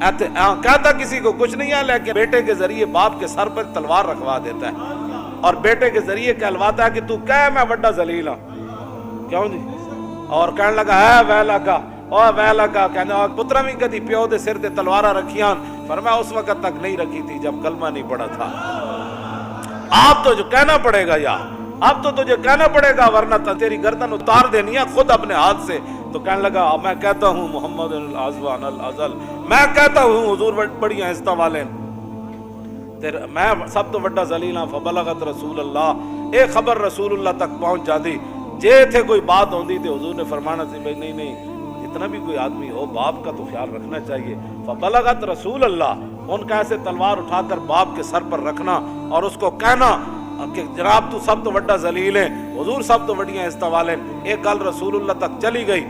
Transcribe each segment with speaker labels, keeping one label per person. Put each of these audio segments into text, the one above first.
Speaker 1: کہتا کسی کو کچھ نہیں ہے، لیکن بیٹے کے ذریعے باپ کے سر پر تلوار رکھوا دیتا ہے اور بیٹے کے ذریعے کہلواتا ہے کہ تو کہہ میں بڑا ذلیل ہوں، کیوں جی؟ اور کہنے لگا ہے ویلا کا اور ویلا کا، کہنے پترا بھی کدی پیو دے سر تے تلوارا رکھیاں؟ فرمایا اس وقت تک نہیں رکھی تھی جب کلمہ نہیں پڑا تھا۔ آپ تو جو کہنا پڑے گا یا اب تو تجھے کہنا پڑے گا، ورنہ تیری گردن اتار دینی ہے خود اپنے ہاتھ سے۔ تو کہنے لگا میں کہتا ہوں محمد الازوان الازل، میں کہتا ہوں حضور بڑی آہستہ والے، میں سب تو بڑا ذلیل ہاں۔ فبلغت رسول اللہ، ایک خبر رسول اللہ تک پہنچ جاتی، جے تھے کوئی بات ہوندی تھی حضور نے فرمانا سی بھائی نہیں اتنا بھی کوئی آدمی ہو باپ کا تو خیال رکھنا چاہیے۔ فبلغت رسول اللہ، ان کا ایسے تلوار اٹھا کر باپ کے سر پر رکھنا اور اس کو کہنا کہ جناب تو سب تو بڑا ذلیل ہے، حضور سب تو بڑی آہستہ والے۔ ایک گل رسول اللہ تک چلی گئی،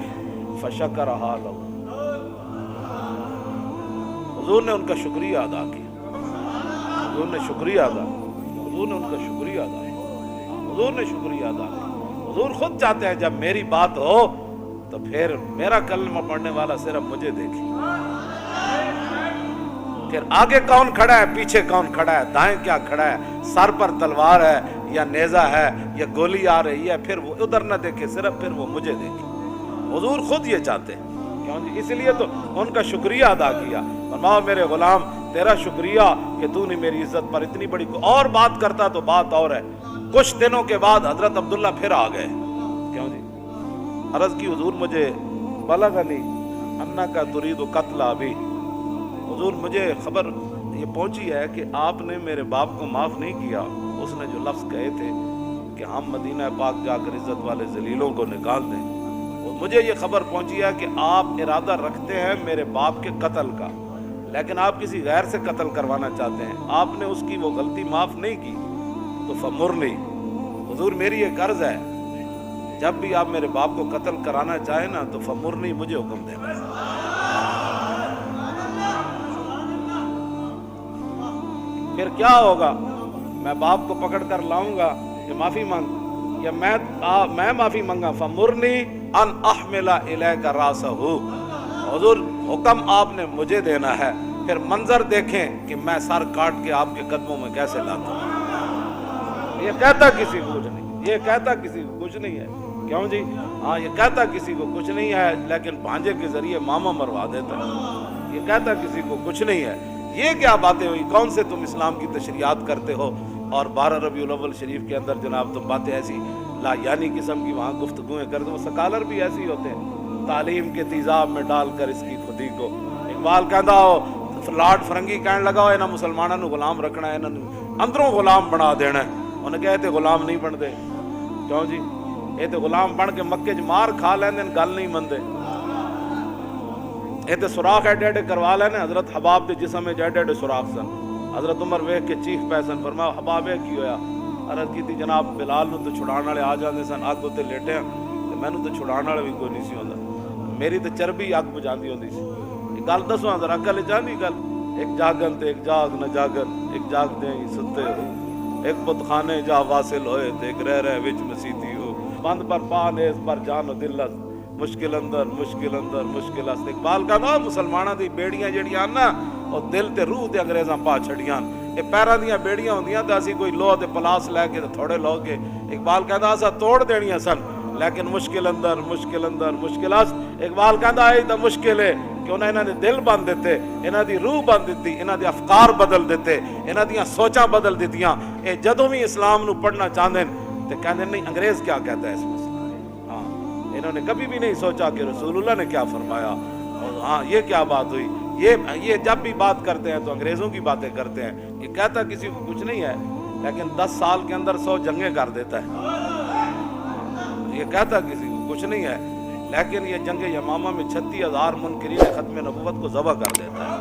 Speaker 1: فشکرہا لہ، حضور نے ان کا شکریہ ادا کیا، حضور نے شکریہ ادا کیا، حضور نے ان کا شکریہ ادا کیا، حضور نے شکریہ ادا کیا۔ حضور خود چاہتے ہیں جب میری بات ہو تو پھر میرا کلمہ پڑھنے والا صرف مجھے دیکھے، پھر آگے کون کھڑا ہے پیچھے کون کھڑا ہے دائیں کیا کھڑا ہے، سر پر تلوار ہے یا نیزہ ہے یا گولی آ رہی ہے، پھر وہ ادھر نہ دیکھے صرف پھر وہ مجھے دیکھے۔ حضور خود یہ چاہتے ہیں، کیوں جی؟ اس لیے تو ان کا شکریہ ادا کیا۔ فرماؤ میرے غلام تیرا شکریہ کہ تو نے میری عزت پر اتنی بڑی، اور بات کرتا تو بات اور ہے۔ کچھ دنوں کے بعد حضرت عبداللہ پھر آ گئے، کیوں جی؟ عرض کی حضور مجھے بلغنی انکا ترید قتل ابی، حضور مجھے خبر یہ پہنچی ہے کہ آپ نے میرے باپ کو معاف نہیں کیا۔ اس نے جو لفظ کہے تھے کہ ہم مدینہ پاک جا کر عزت والے ذلیلوں کو نکال دیں، مجھے یہ خبر پہنچی ہے کہ آپ ارادہ رکھتے ہیں میرے باپ کے قتل کا، لیکن آپ کسی غیر سے قتل کروانا چاہتے ہیں، آپ نے اس کی وہ غلطی معاف نہیں کی۔ تو فمرنی، حضور میری ایک عرض ہے، جب بھی آپ میرے باپ کو قتل کرانا چاہیں نا تو فمرنی، مجھے حکم دینا۔ پھر کیا ہوگا؟ میں باپ کو پکڑ کر لاؤں گا کہ معافی مانگ، یا میں معافی مانگا؟ فمرنی ان احمل الیک راسہ، حضور حکم آپ نے مجھے دینا ہے، پھر منظر دیکھیں کہ میں سر کاٹ کے آپ کے قدموں میں کیسے لاتا ہوں۔ یہ کہتا کسی کو کچھ نہیں، یہ کہتا کسی کو کچھ نہیں ہے، کیوں جی؟ ہاں یہ کہتا کسی کو کچھ نہیں ہے، لیکن بھانجے کے ذریعے ماما مروا دیتا ہے۔ یہ کہتا کسی کو کچھ نہیں ہے۔ یہ کیا باتیں ہوئی؟ کون سے تم اسلام کی تشریحات کرتے ہو اور 12 ربیع الاول شریف کے اندر جناب تم باتیں ایسی لا یعنی قسم کی وہاں گفتگویں کرتے ہو۔ سکالر بھی ایسی ہوتے ہیں، تعلیم کے تیزاب میں ڈال کر اس کی خودی کو۔ اقبال کہندا ہو، لارڈ فرنگی کہنے لگا ہو انہاں مسلمانوں نو غلام رکھنا ہے، انہاں اندروں غلام بنا دینا ہے۔ انہیں کہے تے غلام نہیں بن دے، کیوں جی؟ یہ تے غلام بن کے مکے چ مار کھا لیندے، گل نہیں مندے۔ یہ تے سوراخ ایڈے ایڈے کروا لینے، حضرت حباب دے جسم میں ایڈے ایڈے سوراخ سن۔ حضرت عمر ویکھ کے چیخ پے سن، فرمایا حباب کی ہویا؟ عرض کی جناب بلال نو تو چھڑان والے آ جاندے سن، اگ تے لیٹے ہیں تے مینوں تو چھڑان والے بھی کوئی نہیں سی ہوندا، میری تے چربی اگ بجاندی ہوندی سی۔ یہ گل دسو ذرا عقل چاہندی گل؟ ایک جاگن تے ایک جاگ نہ جاگن، ایک جاگ دے ہی ستے ہو، ایک بت خانے جا واصل ہوئے تے ایک رہ رہ وچ مسیتی ہو، بند پر پا نیز پر جان و دلت، مشکل اندر مشکل اندر مشکل است۔ اقبال کہندا مسلماناں دی بیڑیاں جڑیاں نا او دل تے روح تے انگریزاں پا چھڑیاں، اے پیراں دیاں بیڑیاں ہوندیاں تے اسی کوئی لوہ تے پلاس لے کے تے تھوڑے لو کے، اقبال کہندا اسا توڑ دینیاں سن، لیکن مشکل اندر مشکل اندر مشکل است۔ اقبال کہندا اے تے مشکل ہے کہ انہاں نے دل بند دیتے، انہاں دی روح بند دتی، انہاں دے افکار بدل دیتے، انہاں دیاں سوچاں بدل دتیاں۔ اے جدوں بھی اسلام نو پڑھنا چاہندے تے کہندے نہیں انگریز کیا کہتا ہے اس مسئلے۔ انہوں نے کبھی بھی نہیں سوچا کہ رسول اللہ نے کیا فرمایا، اور ہاں یہ کیا بات ہوئی۔ یہ جب بھی بات کرتے ہیں تو انگریزوں کی باتیں کرتے ہیں۔ یہ کہتا کسی کو کچھ نہیں ہے، لیکن 10 سال کے اندر 100 جنگیں کر دیتا ہے۔ یہ کہتا کسی کو کچھ نہیں ہے، لیکن یہ جنگ یمامہ میں 36,000 منکرین ختم نبوت کو ذبح کر دیتا ہے۔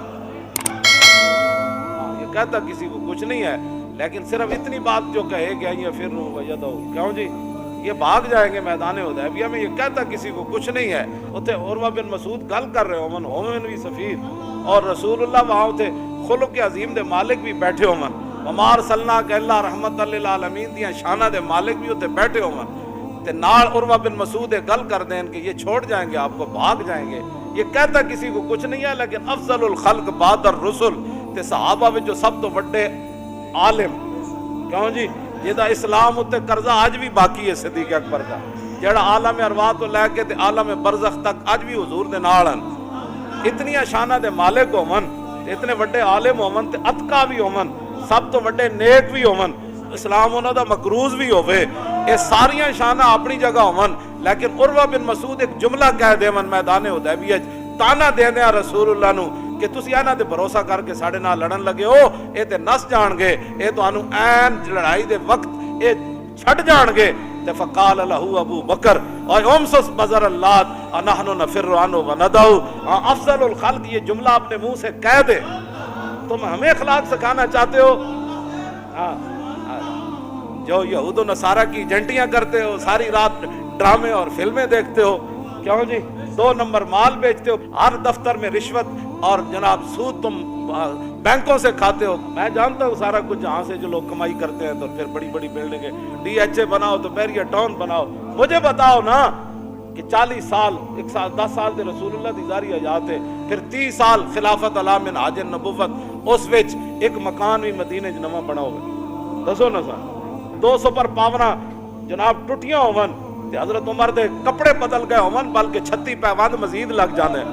Speaker 1: یہ کہتا کسی کو کچھ نہیں ہے، لیکن صرف اتنی بات جو کہے گیا یہ پھر وجدو، کیوں جی؟ یہ بھاگ جائیں گے میدان حدیبیہ میں۔ یہ کہتا کسی کو کچھ نہیں ہے۔ اتنے عروہ بن مسعود گل کر رہے ہومن، ہومن بھی سفیر، اور رسول اللہ وہاں اتنے خلق عظیم دے مالک بھی بیٹھے ہومن، وما ارسلناک الا رحمت للعالمین دیاں شانہ دے مالک بھی اتنے بیٹھے ہومن، تے نال عروہ بن مسعود گل کر دیں کہ یہ چھوڑ جائیں گے آپ کو، بھاگ جائیں گے۔ یہ کہتا کسی کو کچھ نہیں ہے لیکن افضل الخلق بعد الرسل تے صحابہ وچ جو سب تو بڑے عالم کیوں جی جہاں اسلام اتنے قرضہ اج بھی باقی ہے صدیق اکبر کا جہاں عالم ارواح تو لے کے تے عالم برزخ تک اج بھی حضور دے نال ہیں اتنی شانہ دے مالک ہومن اتنے بڑے عالم ہومن تے اتقا بھی ہومن سب تو بڑے نیک بھی ہومن اسلام انہاں دا مقروض بھی ہوئے یہ ساریاں شانہ اپنی جگہ ہومن لیکن عروہ بن مسعود ایک جملہ کہہ دے من میدان حدیبیہ تانا دینے رسول اللہ نو کہ تسی انہاں تے بھروسہ کر کے ساڈے نال لڑن لگے ہو اے تے نس جان گے اے تانوں عین لڑائی دے وقت اے چھٹ جان گے تے فقال له ابو بکر اور امسس بزر اللات نحن نفر عنه وندعو افضل الخلق یہ جملہ اپنے منہ سے کہہ دے تم ہمیں اخلاق سکھانا چاہتے ہو جو یہود و نصارہ کی ایجنٹیاں کرتے ہو ساری رات ڈرامے اور فلمیں دیکھتے ہو کیوں جی 2 نمبر مال بیچتے ہو ہر دفتر میں رشوت اور جناب سود تم بینکوں سے کھاتے ہو میں جانتا ہوں سارا کچھ جہاں سے جو لوگ کمائی کرتے ہیں تو پھر بڑی بڑی بلڈنگیں ڈی ایچ اے بناؤ تو بیریا ٹاؤن بناؤ مجھے بتاؤ نا کہ 40 سال 1 سال 10 سال دے رسول اللہ دی زاری حیات ہے پھر 30 سال خلافت علی من حاج النبوت اس وچ ایک مکان بھی مدینے چ نواں بنا ہوئے دسو نا سر 200 پر پاونا جناب ٹوٹیاں ہون تے حضرت عمر دے کپڑے بدل گئے ہون بلکہ 36 پیوند مزید لگ جانے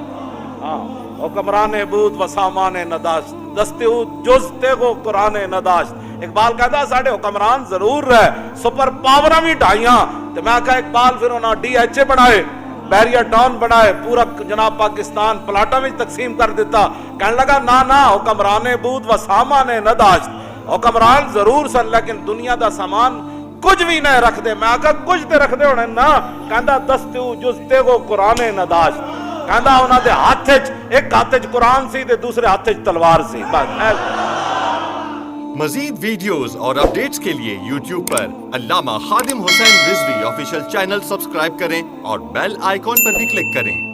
Speaker 1: ہاں حکمران عبود و سامان نداشت دستیو جزتے کو قرآن نداشت اقبال کہتا ساڑھے حکمران ضرور رہے سپر پاورہ بھی ڈھائیاں تو میں کہا اقبال پھر انہاں ڈی ایچ اے بنائے بیریا ٹاؤن بنائے پورا جناب پاکستان پلاٹا میں تقسیم کر دیتا کہنے لگا نا حکمران عبود و سامان نداشت حکمران ضرور سن لیکن دنیا دا سامان کچھ بھی نہیں رکھ دے میں کہا کچھ تے رکھ دے ہونے نا کہندہ دستیو جزتے کو قرآن نداشت کہندہ انہاں دے ہاتھج ایک ہاتھج قرآن سی دے دوسرے ہاتھج تلوار سی
Speaker 2: مزید ویڈیوز اور اپڈیٹس کے لیے یوٹیوب پر علامہ Khadim Hussain Rizvi official channel subscribe کریں اور بیل آئیکن پر بھی کلک کریں